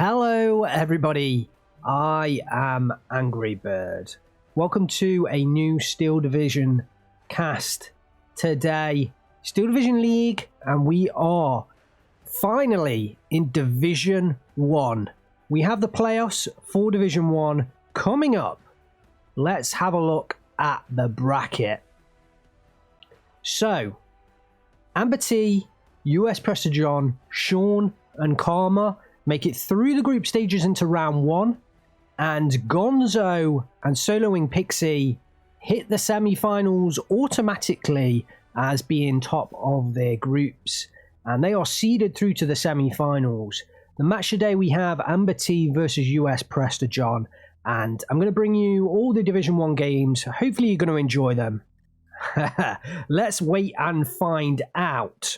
Hello everybody, I am Angry Bird. Welcome to a new Steel Division cast today. Steel Division League, and we are finally in Division 1. We have the playoffs for Division 1 coming up. Let's have a look at the bracket. So, Amber T, US Prester John, Sean and Karma make it through the group stages into round 1, and Gonzo and Soloing Pixie hit the semi-finals automatically as being top of their groups, and they are seeded through to the semi-finals. The match today we have Amber T versus US Prester John, and I'm going to bring you all the Division 1 games. Hopefully you're going to enjoy them. Let's wait and find out.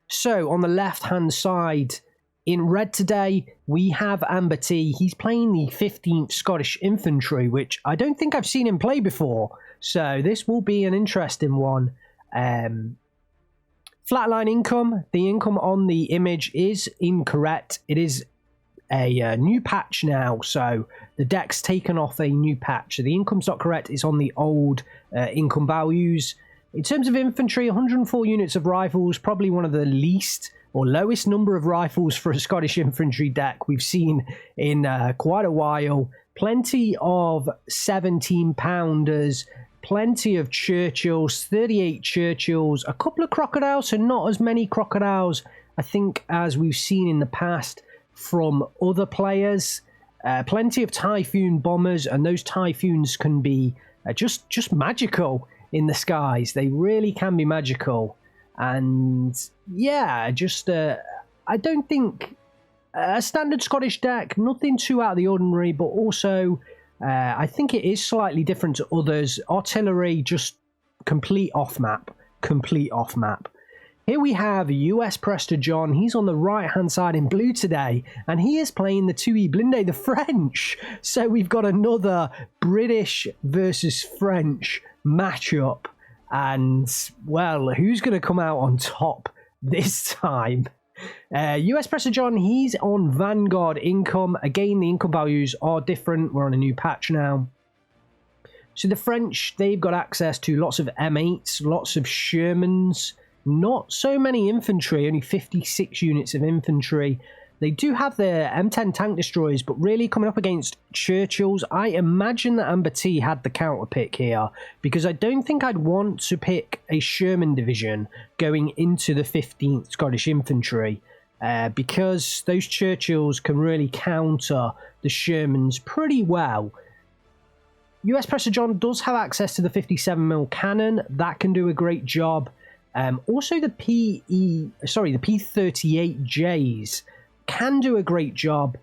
So on the left hand side, in red today, we have Amber T. He's playing the 15th Scottish Infantry, which I don't think I've seen him play before. So this will be an interesting one. Flatline income. The income on the image is incorrect. It is a new patch now, so the deck's taken off a new patch. So the income's not correct. It's on the old income values. In terms of infantry, 104 units of rifles, probably one of the least or lowest number of rifles for a Scottish infantry deck we've seen in quite a while. Plenty of 17-pounders, plenty of Churchills, 38 Churchills, a couple of crocodiles, so not as many crocodiles, I think, as we've seen in the past from other players. Plenty of Typhoon bombers, and those Typhoons can be just magical in the skies. They really can be magical. And yeah, I don't think a standard Scottish deck, nothing too out of the ordinary, but also I think it is slightly different to others. Artillery, just complete off map. Here we have US Prester John. He's on the right hand side in blue today, and he is playing the 2E Blinde, the French. So we've got another British versus French matchup. And, well, who's going to come out on top this time? US Prester John, he's on Vanguard income. Again, the income values are different. We're on a new patch now. So the French, they've got access to lots of M8s, lots of Shermans, not so many infantry, only 56 units of infantry. They do have their M10 tank destroyers, but really coming up against Churchills, I imagine that Amber T had the counter pick here, because I don't think I'd want to pick a Sherman division going into the 15th Scottish Infantry, because those Churchills can really counter the Shermans pretty well. US Prester John does have access to the 57mm cannon. That can do a great job. Also the P38Js can do a great job.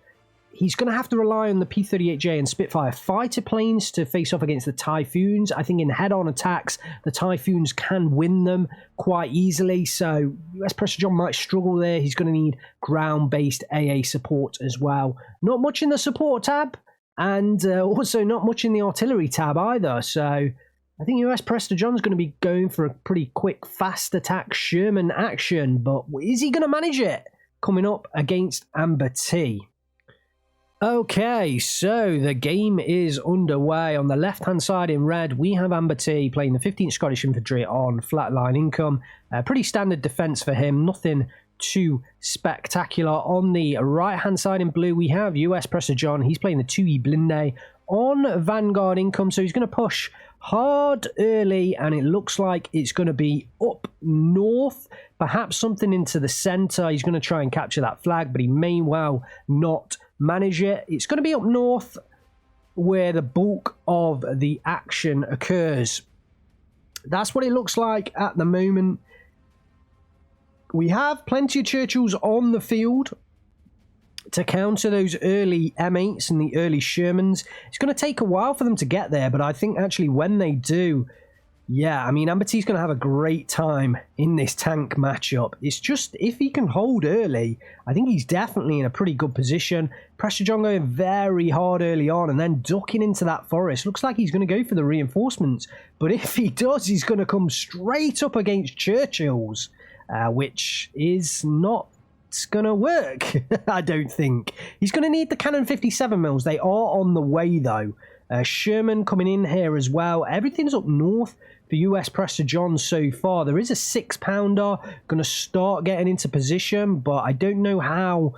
He's going to have to rely on the P38J and Spitfire fighter planes to face off against the Typhoons. I think in head-on attacks, the Typhoons can win them quite easily, so US Prester John might struggle there. He's going to need ground-based AA support as well. Not much in the support tab, and also not much in the artillery tab either, so I think US Prester John's going to be going for a pretty quick, fast attack Sherman action, but is he going to manage it? Coming up against Amber T. Okay, so the game is underway. On the left-hand side in red, we have Amber T playing the 15th Scottish Infantry on flatline income. Pretty standard defence for him, nothing too spectacular. On the right-hand side in blue, we have US Prester John. He's playing the 2E Blinde on Vanguard income, so he's going to push hard early, and it looks like it's going to be up north, perhaps something into the center. He's going to try and capture that flag, but he may well not manage it. It's going to be up north where the bulk of the action occurs. That's what it looks like at the moment. We have plenty of Churchills on the field to counter those early M8s and the early Shermans. It's going to take a while for them to get there, but I think actually when they do, yeah, I mean, Amber T's going to have a great time in this tank matchup. It's just, if he can hold early, I think he's definitely in a pretty good position. Prester John going very hard early on and then ducking into that forest. Looks like he's going to go for the reinforcements, but if he does, he's going to come straight up against Churchills, which is not going to work, I don't think. He's going to need the Cannon 57mm. They are on the way, though. Sherman coming in here as well. Everything's up north for US Prester John so far. There is a 6-pounder going to start getting into position, but I don't know how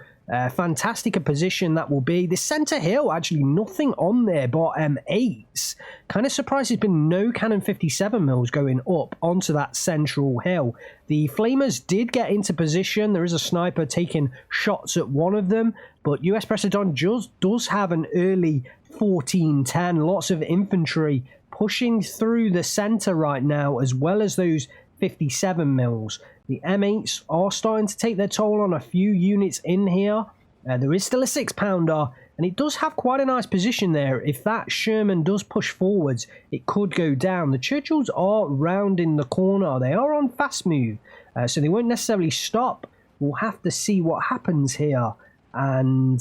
fantastic a position that will be. The centre hill, actually nothing on there but M8s. Kind of surprised there's been no Cannon 57mm going up onto that central hill. The Flamers did get into position. There is a sniper taking shots at one of them, but US Prester John does have an early 1410. Lots of infantry pushing through the centre right now, as well as those 57mm. The M8s are starting to take their toll on a few units in here. There is still a 6-pounder, and it does have quite a nice position there. If that Sherman does push forwards, it could go down. The Churchills are rounding the corner. They are on fast move, so they won't necessarily stop. We'll have to see what happens here. And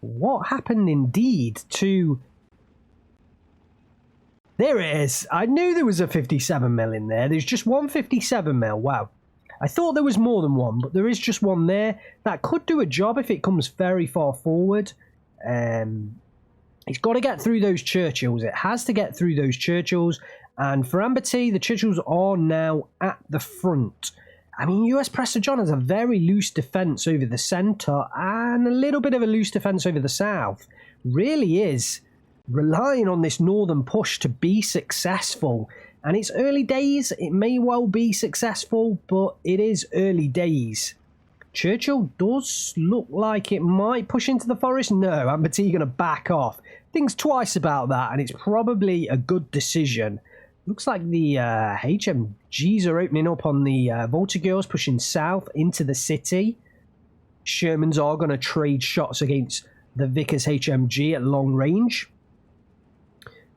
what happened indeed to... There it is. I knew there was a 57mm in there. There's just one 57mm. Wow. I thought there was more than one, but there is just one there. That could do a job if it comes very far forward. It's got to get through those Churchills. It has to get through those Churchills. And for Amber T, the Churchills are now at the front. I mean, US Prester John has a very loose defence over the centre and a little bit of a loose defence over the south. Really is relying on this northern push to be successful. And it's early days. It may well be successful, but it is early days. Churchill does look like it might push into the forest. No, Amber T going to back off. Thinks twice about that, and it's probably a good decision. Looks like the HMGs are opening up on the Voltigeurs, pushing south into the city. Shermans are going to trade shots against the Vickers HMG at long range.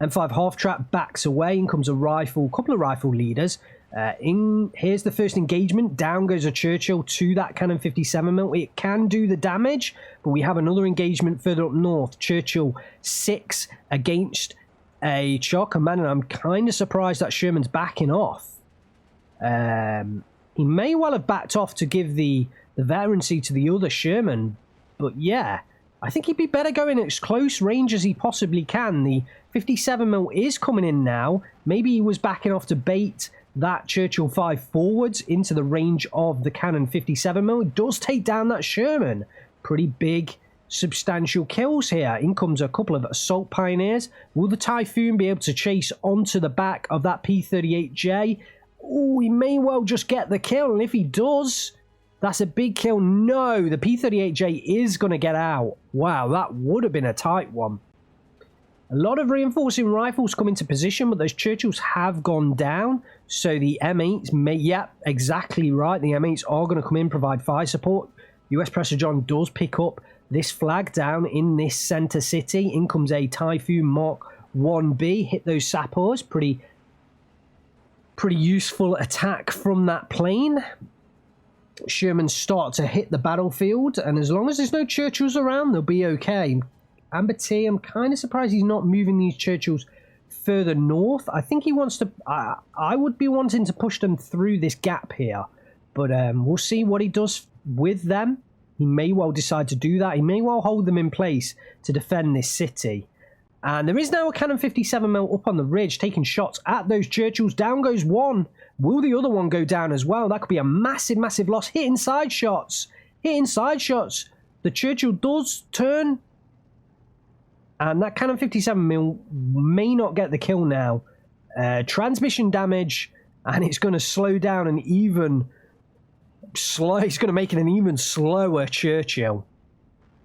M5 half-trap backs away. In comes a rifle, couple of rifle leaders. Here's the first engagement. Down goes a Churchill to that Cannon 57mm. It can do the damage, but we have another engagement further up north. Churchill 6 against a Char Commander. I'm kind of surprised that Sherman's backing off. He may well have backed off to give the veterancy to the other Sherman, but yeah, I think he'd be better going as close range as he possibly can. The 57mm is coming in now. Maybe he was backing off to bait that Churchill 5 forwards into the range of the Cannon 57mm. It does take down that Sherman. Pretty big, substantial kills here. In comes a couple of Assault Pioneers. Will the Typhoon be able to chase onto the back of that P-38J? Oh, he may well just get the kill, and if he does, that's a big kill. No, the P-38J is going to get out. Wow, that would have been a tight one. A lot of reinforcing rifles come into position, but those Churchills have gone down. So the M8s may... Yep, exactly right. The M8s are going to come in, provide fire support. US Prester John does pick up this flag down in this centre city. In comes a Typhoon Mark 1B. Hit those sappers. Pretty useful attack from that plane. Sherman start to hit the battlefield, and as long as there's no Churchills around, they'll be okay. Amber T, I'm kind of surprised he's not moving these Churchills further north. I think he wants to... I would be wanting to push them through this gap here, but we'll see what he does with them. He may well decide to do that. He may well hold them in place to defend this city. And there is now a Cannon 57mm up on the ridge, taking shots at those Churchills. Down goes one. Will the other one go down as well? That could be a massive, massive loss. Hitting side shots. Hitting side shots. The Churchill does turn. And that Cannon 57mm may not get the kill now. Transmission damage. And it's going to slow down an even... It's going to make it an even slower Churchill.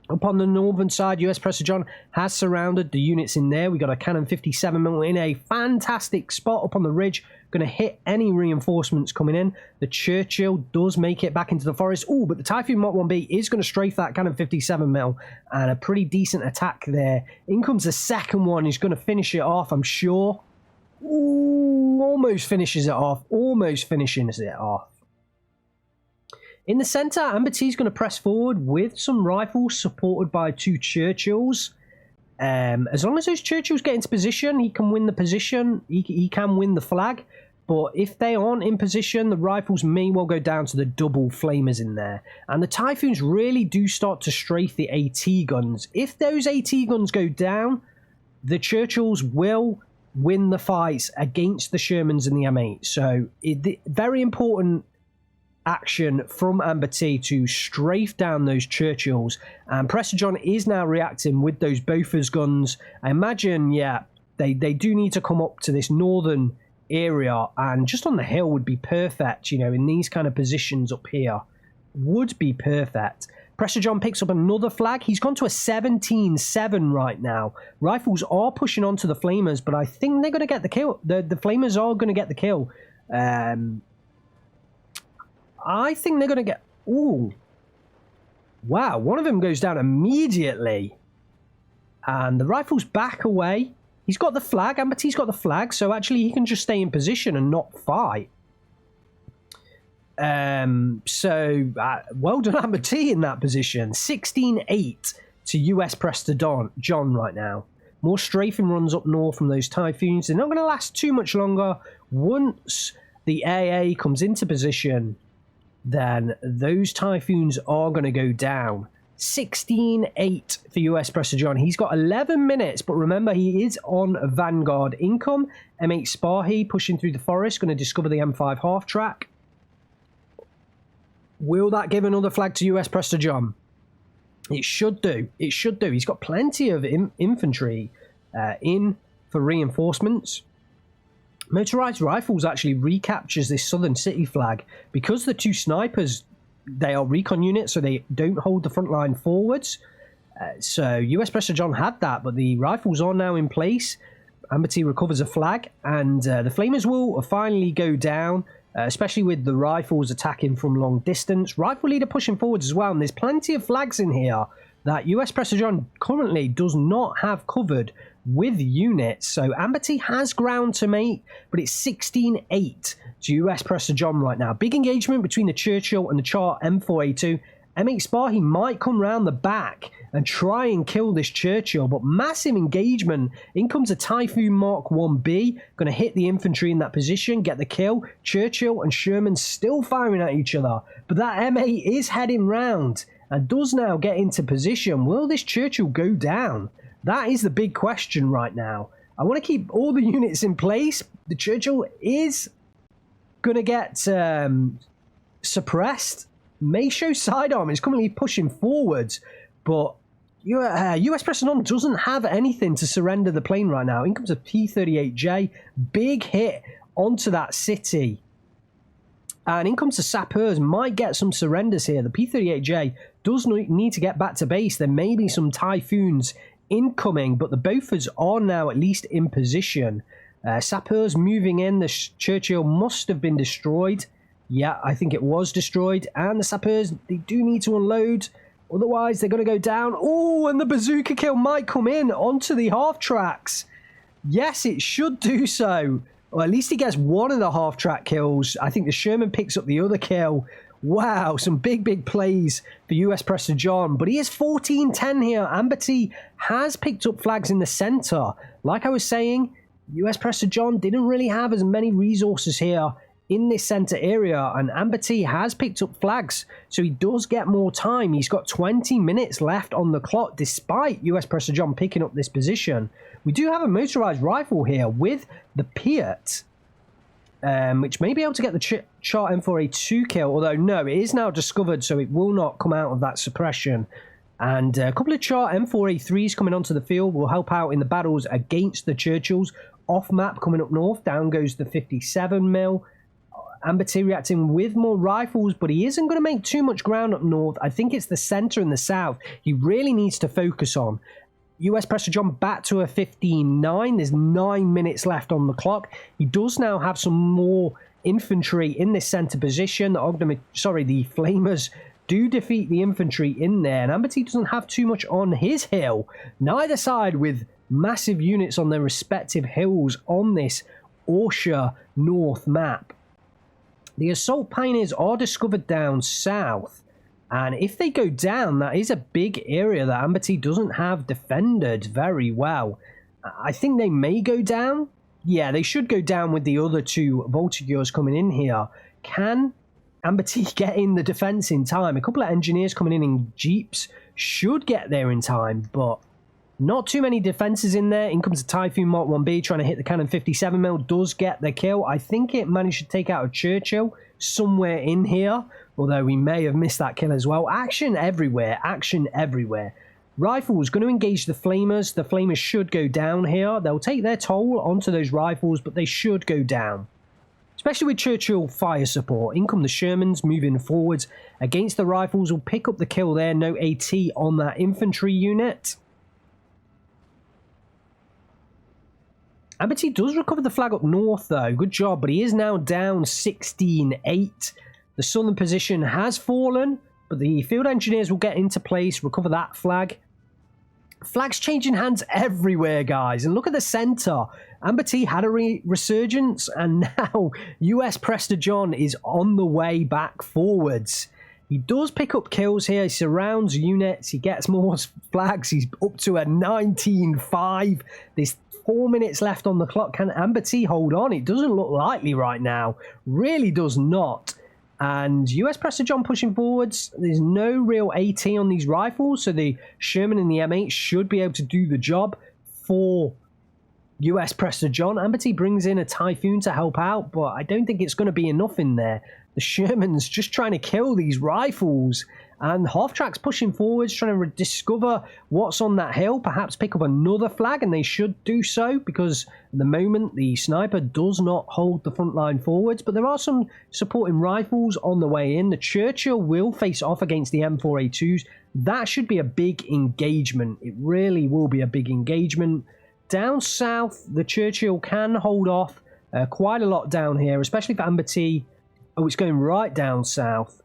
Up on the northern side, US Prester John has surrounded the units in there. We got a Cannon 57mm in a fantastic spot up on the ridge. Going to hit any reinforcements coming in. The Churchill does make it back into the forest. Oh, but the Typhoon Mark 1B is going to strafe that Cannon 57mm. And a pretty decent attack there. In comes the second one. He's going to finish it off, I'm sure. Ooh, almost finishes it off. Almost finishes it off. In the centre, Amber T is going to press forward with some rifles supported by two Churchills. As long as those Churchills get into position, he can win the position. He can win the flag. But if they aren't in position, the rifles may well go down to the double flamers in there. And the Typhoons really do start to strafe the AT guns. If those AT guns go down, the Churchills will win the fights against the Shermans and the M8. So very important action from Amber T to strafe down those Churchills. And Prester John is now reacting with those Bofors guns. I imagine, yeah, they do need to come up to this northern area, and just on the hill would be perfect, you know, in these kind of positions up here would be perfect. Prester John picks up another flag. He's gone to a 17-7 right now. Rifles are pushing onto the Flamers, but I think they're going to get the kill. The Flamers are going to get the kill. I think they're going to get... Ooh. Wow, one of them goes down immediately. And the Rifles back away. He's got the flag. Amber T's got the flag, so actually he can just stay in position and not fight. Well done Amber T in that position. 16-8 to US Prester John right now. More strafing runs up north from those Typhoons. They're not going to last too much longer. Once the AA comes into position, then those Typhoons are going to go down. 16-8 for US Prester John. He's got 11 minutes, but remember, he is on Vanguard income. M8 Sparhy pushing through the forest, going to discover the M5 half track. Will that give another flag to US Prester John? It should do. It should do. He's got plenty of infantry in for reinforcements. Motorized Rifles actually recaptures this southern city flag because the two snipers, they are recon units, so they don't hold the front line forwards. So US Prester John had that, but the Rifles are now in place. Amber T recovers a flag, and the Flamers will finally go down, especially with the Rifles attacking from long distance. Rifle leader pushing forwards as well, and there's plenty of flags in here that US Prester John currently does not have covered with units. So Amber T has ground to make, but it's 16-8 to US Prester John right now. Big engagement between the Churchill and the Chart M4A2. M8 Sparhy might come round the back and try and kill this Churchill, but massive engagement. In comes a Typhoon Mark 1B, going to hit the infantry in that position, get the kill. Churchill and Sherman still firing at each other, but that M8 is heading round and does now get into position. Will this Churchill go down? That is the big question right now. I want to keep all the units in place. The Churchill is going to get suppressed. May show sidearm. It's currently pushing forwards, but US Prester John doesn't have anything to surrender the plane right now. In comes a P-38J. Big hit onto that city. And in comes the Sappers. Might get some surrenders here. The P-38J does need to get back to base. There may be some Typhoons incoming, but the Bofors are now at least in position. Sappers moving in. The Churchill must have been destroyed. Yeah, I think it was destroyed. And the Sappers, they do need to unload. Otherwise, they're going to go down. Oh, and the bazooka kill might come in onto the half tracks. Yes, it should do so. Or at least he gets one of the half track kills. I think the Sherman picks up the other kill. Wow, some big plays for US Prester John. But he is 14-10 here. Amber T has picked up flags in the center. Like I was saying, US Prester John didn't really have as many resources here in this center area, and Amber T has picked up flags, so he does get more time. He's got 20 minutes left on the clock, despite US Prester John picking up this position. We do have a motorized rifle here with the Piat, which may be able to get the Chart M4A2 kill, although no, it is now discovered, so it will not come out of that suppression. And a couple of Chart M4A3s coming onto the field will help out in the battles against the Churchills. Off map coming up north, down goes the 57mm. Amber T reacting with more rifles, but he isn't going to make too much ground up north. I think it's the center and the south he really needs to focus on. US Prester John back to a 15-9. There's 9 minutes left on the clock. He does now have some more infantry in this center position. The Flamers do defeat the infantry in there, and Amber T doesn't have too much on his hill. Neither side with massive units on their respective hills on this Orsha North map. The Assault Pioneers are discovered down south, and if they go down, that is a big area that Amber T doesn't have defended very well. I think they may go down. Yeah, they should go down with the other two Voltigeurs coming in here. Can Amber T get in the defense in time? A couple of engineers coming in Jeeps should get there in time, but not too many defenses in there. In comes a Typhoon Mark 1B trying to hit the cannon 57mm. Does get the kill. I think it managed to take out a Churchill somewhere in here, although we may have missed that kill as well. Action everywhere. Action everywhere. Rifles going to engage the Flamers. The Flamers should go down here. They'll take their toll onto those rifles, but they should go down. Especially with Churchill fire support. In come the Shermans moving forwards against the rifles. Will pick up the kill there. No AT on that infantry unit. Amberty does recover the flag up north, though. Good job, but he is now down 16-8. The southern position has fallen, but the field engineers will get into place, recover that flag. Flags changing hands everywhere, guys. And look at the center. Amberty had a resurgence, and now US Prester John is on the way back forwards. He does pick up kills here. He surrounds units. He gets more flags. He's up to a 19-5. There's 4 minutes left on the clock. Can Amber T hold on? It doesn't look likely right now. Really does not. And US Prester John pushing forwards. There's no real AT on these rifles, so the Sherman and the M8 should be able to do the job for US Prester John. Amber T brings in a Typhoon to help out, but I don't think it's going to be enough in there. The Sherman's just trying to kill these rifles. And Half-Track's pushing forwards, trying to discover what's on that hill. Perhaps pick up another flag, and they should do so, because at the moment the sniper does not hold the front line forwards. But there are some supporting rifles on the way in. The Churchill will face off against the M4A2s. That should be a big engagement. It really will be a big engagement. Down south, the Churchill can hold off quite a lot down here, especially for Amber T. Oh, it's going right down south.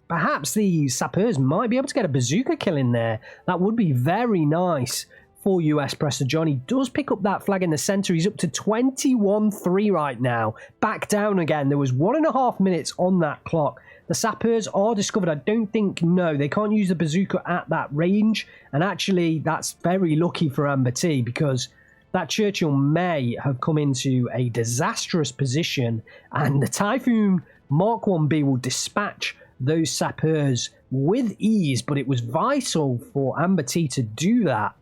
Perhaps the Sappers might be able to get a bazooka kill in there. That would be very nice for US Prester John. He does pick up that flag in the center. He's up to 21-3 right now. Back down again. There was 1.5 minutes on that clock. The Sappers are discovered. I don't think, no, they can't use the bazooka at that range. And actually, that's very lucky for Amber T, because that Churchill may have come into a disastrous position, and the Typhoon Mark 1B will dispatch those Sappers with ease, but it was vital for Amber T to do that.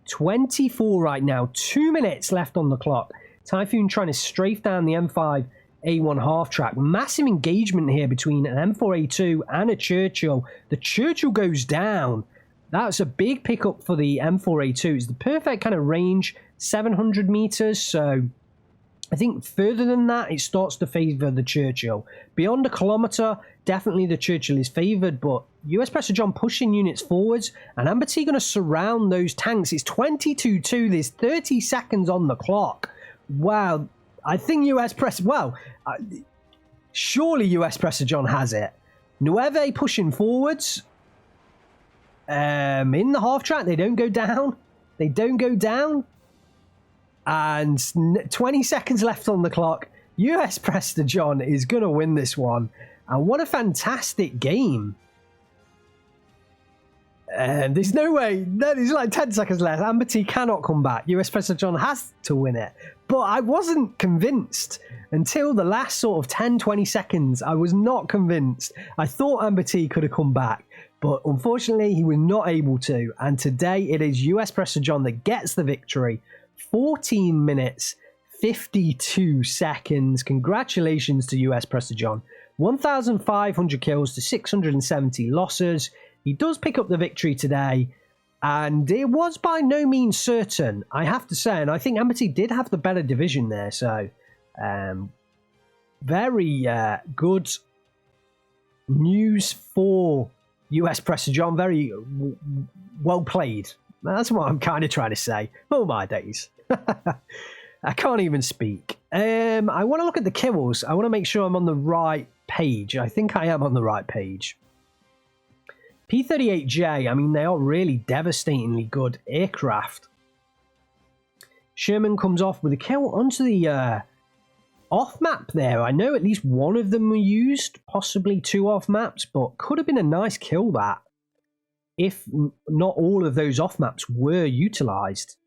24 right now, 2 minutes left on the clock. Typhoon trying to strafe down the M5 A1 half-track. Massive engagement here between an M4A2 and a Churchill. The Churchill goes down. That's a big pickup for the M4A2. It's the perfect kind of range, 700 meters, so I think further than that, it starts to favour the Churchill. Beyond a kilometre, definitely the Churchill is favoured, but US Prester John pushing units forwards, and Amber T going to surround those tanks. It's 22-2, there's 30 seconds on the clock. Wow, I think US Prester, well, surely US Prester John has it. Nueve pushing forwards. In the half track, they don't go down. They don't go down. And 20 seconds left on the clock. US Prester John is going to win this one. And what a fantastic game. There's no way. There's like 10 seconds left. Amber T cannot come back. US Prester John has to win it. But I wasn't convinced until the last sort of 10-20 seconds. I was not convinced. I thought Amber T could have come back, but unfortunately he was not able to. And today it is US Prester John that gets the victory. 14 minutes, 52 seconds. Congratulations to US Prester John. 1,500 kills to 670 losses. He does pick up the victory today, and it was by no means certain, I have to say. And I think Amber T did have the better division there, so very good news for US Prester John. Very well played. That's what I'm kind of trying to say. Oh my days. I can't even speak. I want to look at the kills. I want to make sure I'm on the right page. I think I am on the right page. P-38J, I mean, they are really devastatingly good aircraft. Sherman comes off with a kill onto the off-map there. I know at least one of them were used, possibly two off-maps, but could have been a nice kill that, if not all of those off-maps were utilised.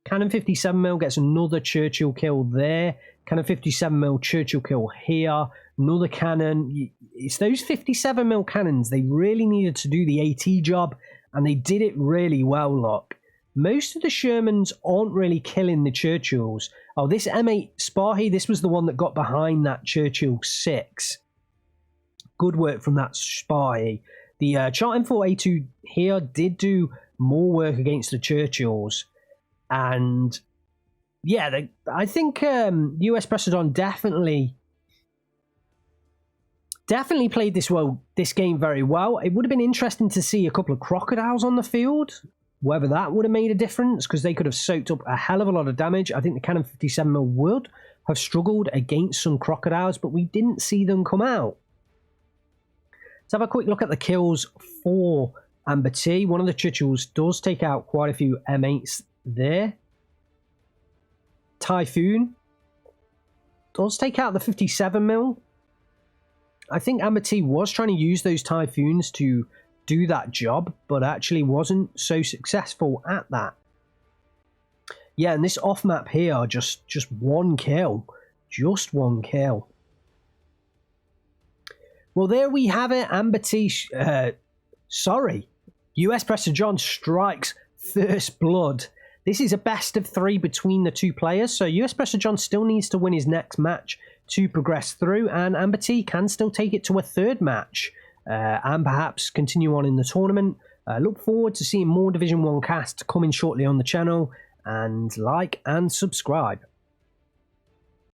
Cannon 57mm gets another Churchill kill there. Cannon 57mm Churchill kill here. Another cannon. It's those 57mm cannons. They really needed to do the AT job, and they did it really well, look. Most of the Shermans aren't really killing the Churchills. Oh, this M8 Sparhy, this was the one that got behind that Churchill 6. Good work from that Sparhy. The Chart M4A2 here did do more work against the Churchills. And yeah, I think US Prestodon definitely played this game very well. It would have been interesting to see a couple of crocodiles on the field, whether that would have made a difference, because they could have soaked up a hell of a lot of damage. I think the Cannon 57mm would have struggled against some crocodiles, but we didn't see them come out. Let's have a quick look at the kills for Amber T. One of the Churchills does take out quite a few M8s there. Typhoon does take out the 57mm. I think Amber T was trying to use those Typhoons to do that job, but actually wasn't so successful at that. Yeah, and this off map here, just one kill. Just one kill. Well, there we have it. Amber T, US Prestodon strikes first blood. This is a best of 3 between the two players, so US Prestodon still needs to win his next match to progress through, and Amber T can still take it to a third match and perhaps continue on in the tournament. Look forward to seeing more Division 1 cast coming shortly on the channel, and like and subscribe.